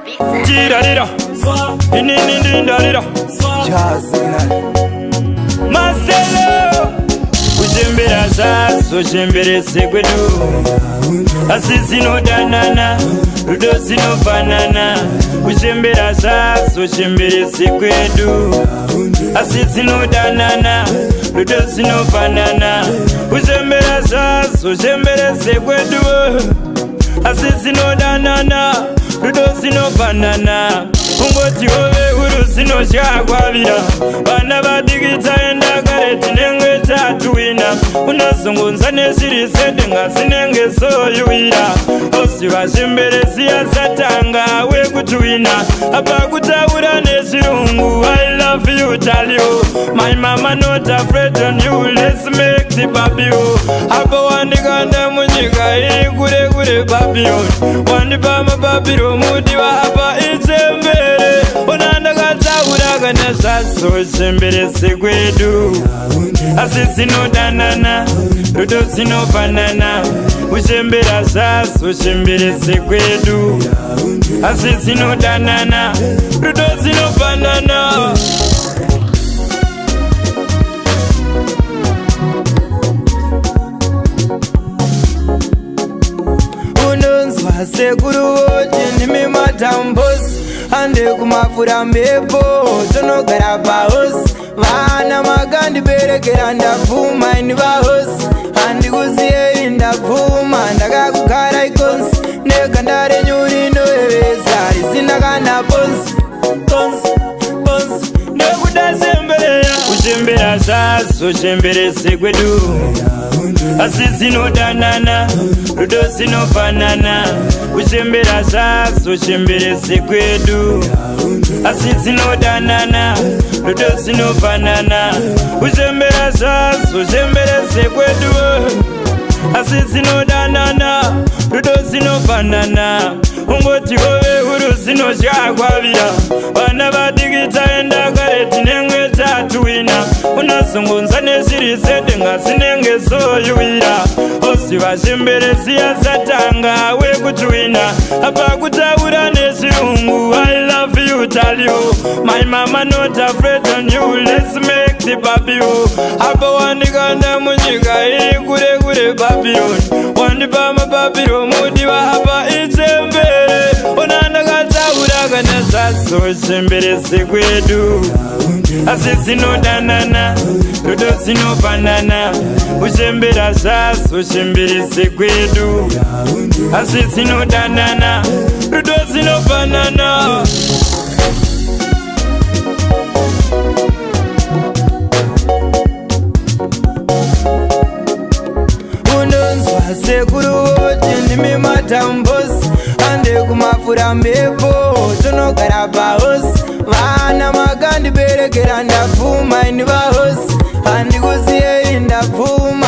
Tirarira, ininindindarira, Marcelo, ujembera zazo, ujembere segwedu, asizino danana, ludosino banana, ujembera zazo, ujembere segwedu, asizino danana, ludosino banana, ujembera zazo, ujembere segwedu, asizino danana, ludosino banana. Ungoti owe urusino shagwabira bana badigita endagare tinenge tatuina unazungunza neshirisende ngasinenge soyuira osi vashemberesi yasatanga wekutuina apa kutaura neshirungu I love you tell you my mama not afraid on you let's make the babio apa wandikanda munyika iri kure kure babio wandipama babiro mudiwa apa itembe Onanda kataura kana zvazo chembere segwedu asizino danana rudosino banana uchembera zvazo chembere segwedu asizino danana rudosino banana unonzwa sekuru wote nimi matambosi ande kumafura mbepo tonogara pahosi vana magandi berekera ndabvuma ini vahosi handikuziye ndabvuma ndakakugara ikonsi neganda renyu rinoyeveza risina kana ponsi nekuda sembereya kuchembera zvazo chembere segwedu asizino danana rudosino banana uchembera zvazo chembere segwedu asizino danana rudosino banana uchembera zvazo chembere segwedu asizino danana rudosino banana ungoti ove urusino shagwavira vana vadigita endagare tinenge tatuina unazungunza neshirisende ngasinenge soyuira osi vashemberesi yasatanga wekutuina apa kutaura neshirungu I love you tell you my mama not afraid on you let's make the babio apa wandikanda munyika iri kure kure babio wandipama babiro mudiwa apa itembere onanda kataura kana zvazo chembere segwedu asizino danana rudosino banana uchembera zvazo chembere segwedu asizino danana rudosino banana unonzwa sekuru wote nimi matambosi ande kumafura mbepo tonogara pahosi vana magandi berekera ndabvuma ini vahosi handikuziye ndabvuma